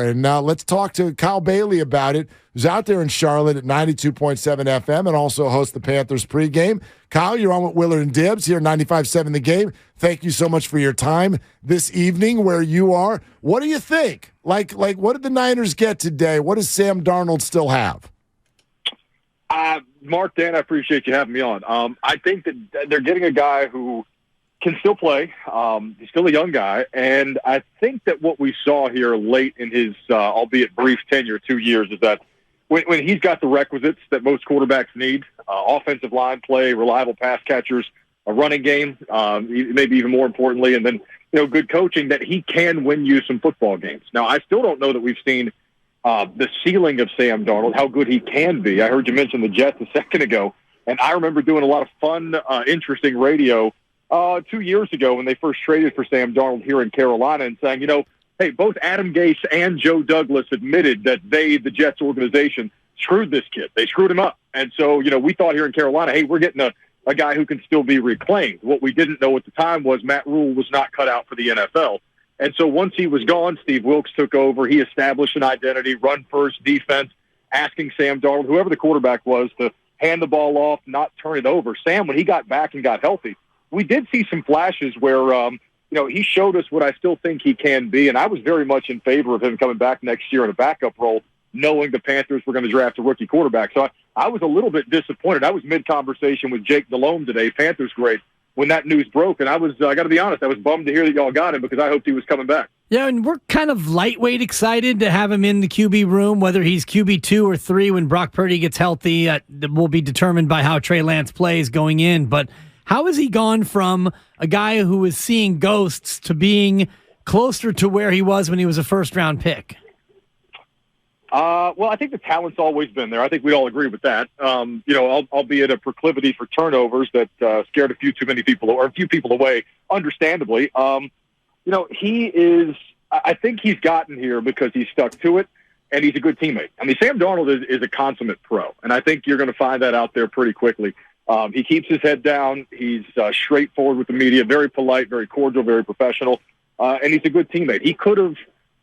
And now let's talk to Kyle Bailey about it, who's out there in Charlotte at 92.7 FM and also hosts the Panthers pregame. Kyle, you're on with Willard and Dibs here at 95.7 The Game. Thank you so much for your time this evening where you are. What do you think? Like, what did the Niners get today? What does Sam Darnold still have? Mark, Dan, I appreciate you having me on. I think that they're getting a guy who can still play. He's still a young guy, and I think that what we saw here late in his, albeit brief tenure, 2 years, is that when he's got the requisites that most quarterbacks need, offensive line play, reliable pass catchers, a running game, maybe even more importantly, and then good coaching, that he can win you some football games. Now, I still don't know that we've seen the ceiling of Sam Darnold, how good he can be. I heard you mention the Jets a second ago, and I remember doing a lot of fun, interesting radio 2 years ago when they first traded for Sam Darnold here in Carolina and saying, hey, both Adam Gase and Joe Douglas admitted that the Jets organization, screwed this kid. They screwed him up. And so, we thought here in Carolina, hey, we're getting a guy who can still be reclaimed. What we didn't know at the time was Matt Rule was not cut out for the NFL. And so once he was gone, Steve Wilks took over. He established an identity, run first defense, asking Sam Darnold, whoever the quarterback was, to hand the ball off, not turn it over. Sam, when he got back and got healthy, we did see some flashes where, he showed us what I still think he can be. And I was very much in favor of him coming back next year in a backup role, knowing the Panthers were going to draft a rookie quarterback. So I was a little bit disappointed. I was mid-conversation with Jake Delhomme today, Panthers great, when that news broke. And I got to be honest, I was bummed to hear that y'all got him because I hoped he was coming back. Yeah, and we're kind of lightweight excited to have him in the QB room, whether he's QB 2 or 3 when Brock Purdy gets healthy. Will be determined by how Trey Lance plays going in. But how has he gone from a guy who was seeing ghosts to being closer to where he was when he was a first-round pick? Well, I think the talent's always been there. I think we all agree with that. Albeit a proclivity for turnovers that scared a few people away, understandably. He is – I think he's gotten here because he's stuck to it, and he's a good teammate. I mean, Sam Darnold is a consummate pro, and I think you're going to find that out there pretty quickly. He keeps his head down. He's straightforward with the media, very polite, very cordial, very professional, and he's a good teammate. He could have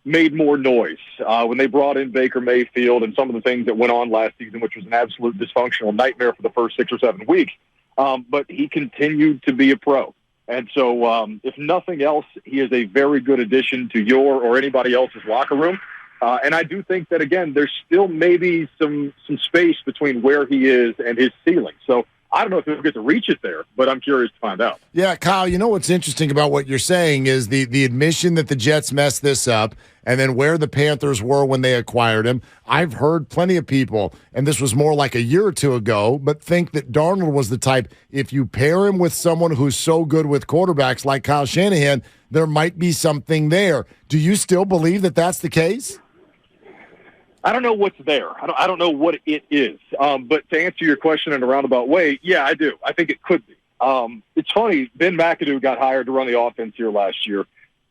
made more noise when they brought in Baker Mayfield and some of the things that went on last season, which was an absolute dysfunctional nightmare for the first 6 or 7 weeks. But he continued to be a pro. And so if nothing else, he is a very good addition to your or anybody else's locker room. And I do think that, again, there's still maybe some space between where he is and his ceiling. So I don't know if he'll get to reach it there, but I'm curious to find out. Yeah, Kyle, what's interesting about what you're saying is the admission that the Jets messed this up and then where the Panthers were when they acquired him. I've heard plenty of people, and this was more like a year or two ago, but think that Darnold was the type, if you pair him with someone who's so good with quarterbacks like Kyle Shanahan, there might be something there. Do you still believe that that's the case? I don't know what's there. I don't know what it is. But to answer your question in a roundabout way, yeah, I do. I think it could be. It's funny, Ben McAdoo got hired to run the offense here last year.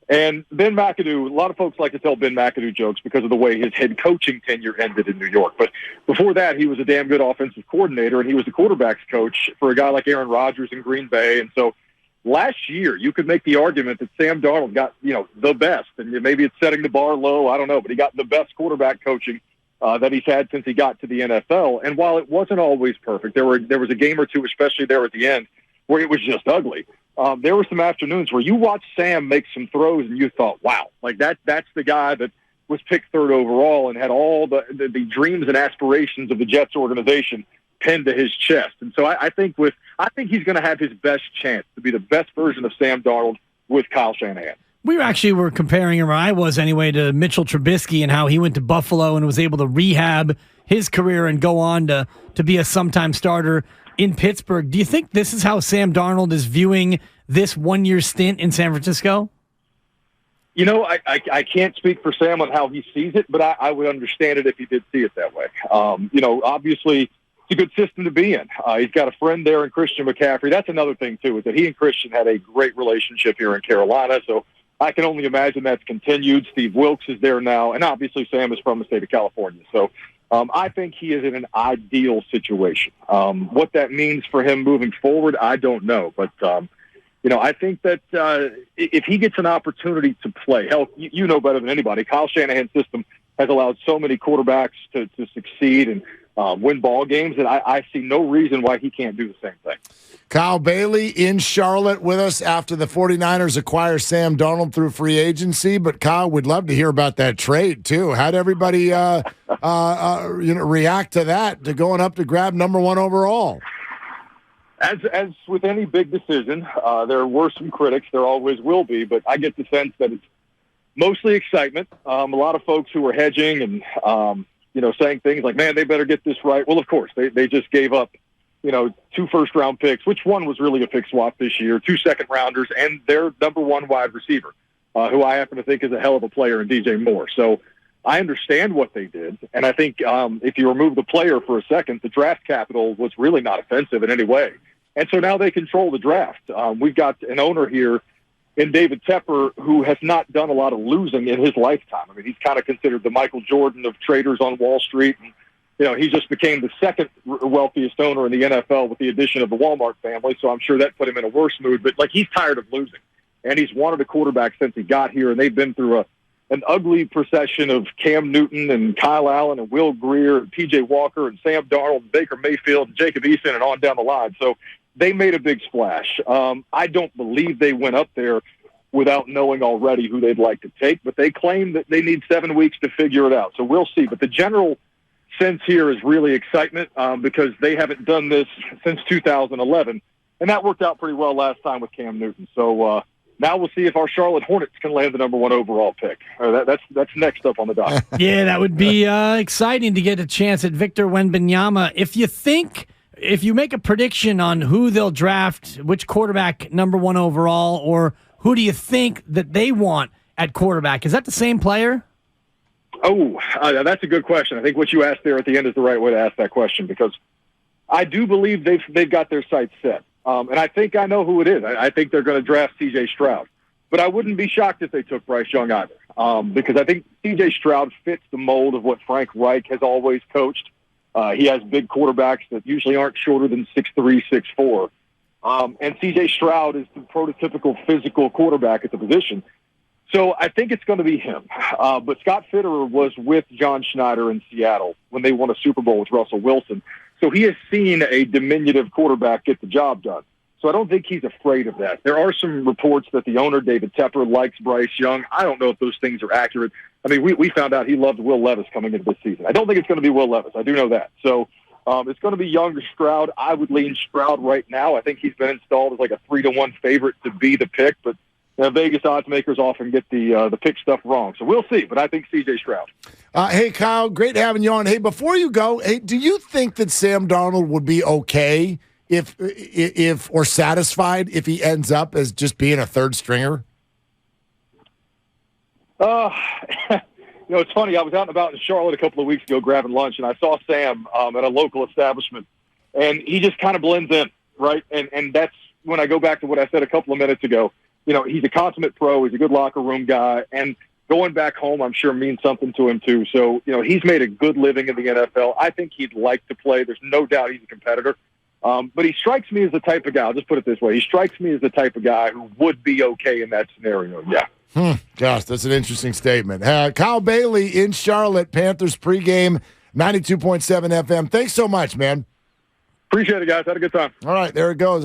And Ben McAdoo, a lot of folks like to tell Ben McAdoo jokes because of the way his head coaching tenure ended in New York. But before that, he was a damn good offensive coordinator, and he was the quarterback's coach for a guy like Aaron Rodgers in Green Bay. And so last year, you could make the argument that Sam Darnold got, the best, and maybe it's setting the bar low, I don't know, but he got the best quarterback coaching that he's had since he got to the NFL. And while it wasn't always perfect, there was a game or two, especially there at the end, where it was just ugly. There were some afternoons where you watched Sam make some throws and you thought, wow, like that's the guy that was picked 3rd overall and had all the dreams and aspirations of the Jets organization pinned to his chest. And so I think he's going to have his best chance to be the best version of Sam Darnold with Kyle Shanahan. We were comparing him, or I was anyway, to Mitchell Trubisky and how he went to Buffalo and was able to rehab his career and go on to be a sometime starter in Pittsburgh. Do you think this is how Sam Darnold is viewing this 1-year stint in San Francisco? I can't speak for Sam on how he sees it, but I would understand it if he did see it that way. Obviously, it's a good system to be in. He's got a friend there in Christian McCaffrey. That's another thing, too, is that he and Christian had a great relationship here in Carolina, so I can only imagine that's continued. Steve Wilks is there now, and obviously Sam is from the state of California. So I think he is in an ideal situation. What that means for him moving forward, I don't know. But I think that if he gets an opportunity to play, hell, you know better than anybody, Kyle Shanahan's system has allowed so many quarterbacks to succeed and win ball games, and I see no reason why he can't do the same thing. Kyle Bailey in Charlotte with us after the 49ers acquire Sam Darnold through free agency. But, Kyle, we'd love to hear about that trade, too. How'd everybody react to that, to going up to grab number 1 overall? As with any big decision, there were some critics. There always will be. But I get the sense that it's mostly excitement. A lot of folks who are hedging and, saying things like, man, they better get this right. Well, of course, they just gave up 2 first-round picks, which one was really a pick swap this year, 2 second-rounders, and their number 1 wide receiver, who I happen to think is a hell of a player in DJ Moore. So I understand what they did, and I think if you remove the player for a second, the draft capital was really not offensive in any way. And so now they control the draft. We've got an owner here in David Tepper who has not done a lot of losing in his lifetime. I mean, he's kind of considered the Michael Jordan of traders on Wall Street, and he just became the second wealthiest owner in the NFL with the addition of the Walmart family, so I'm sure that put him in a worse mood. But, he's tired of losing, and he's wanted a quarterback since he got here, and they've been through an ugly procession of Cam Newton and Kyle Allen and Will Grier and P.J. Walker and Sam Darnold and Baker Mayfield and Jacob Eason and on down the line. So they made a big splash. I don't believe they went up there without knowing already who they'd like to take, but they claim that they need 7 weeks to figure it out. So we'll see. But the general sense here is really excitement because they haven't done this since 2011, and that worked out pretty well last time with Cam Newton. So now we'll see if our Charlotte Hornets can land the number 1 overall pick. That's next up on the docket. Yeah, that would be exciting to get a chance at Victor Wembanyama. If you make a prediction on who they'll draft, which quarterback number 1 overall, or who do you think that they want at quarterback, is that the same player? Oh, that's a good question. I think what you asked there at the end is the right way to ask that question because I do believe they've got their sights set. And I think I know who it is. I think they're going to draft C.J. Stroud. But I wouldn't be shocked if they took Bryce Young either because I think C.J. Stroud fits the mold of what Frank Reich has always coached. He has big quarterbacks that usually aren't shorter than 6'3", 6'4". And C.J. Stroud is the prototypical physical quarterback at the position. So I think it's going to be him. But Scott Fitterer was with John Schneider in Seattle when they won a Super Bowl with Russell Wilson. So he has seen a diminutive quarterback get the job done. So I don't think he's afraid of that. There are some reports that the owner, David Tepper, likes Bryce Young. I don't know if those things are accurate. I mean, we found out he loved Will Levis coming into this season. I don't think it's going to be Will Levis. I do know that. So it's going to be Young or Stroud. I would lean Stroud right now. I think he's been installed as like a 3-1 favorite to be the pick, but Vegas odds makers often get the pick stuff wrong. So we'll see, but I think C.J. Stroud. Hey, Kyle, great having you on. Hey, before you go, do you think that Sam Darnold would be okay if or satisfied if he ends up as just being a third stringer? It's funny. I was out and about in Charlotte a couple of weeks ago grabbing lunch, and I saw Sam at a local establishment, and he just kind of blends in, right? And that's when I go back to what I said a couple of minutes ago. He's a consummate pro. He's a good locker room guy, and going back home, I'm sure means something to him too. So, he's made a good living in the NFL. I think he'd like to play. There's no doubt he's a competitor. But he strikes me as the type of guy, I'll just put it this way, he strikes me as the type of guy who would be okay in that scenario, yeah. Gosh, that's an interesting statement. Kyle Bailey in Charlotte, Panthers pregame, 92.7 FM. Thanks so much, man. Appreciate it, guys. Had a good time. All right, there it goes.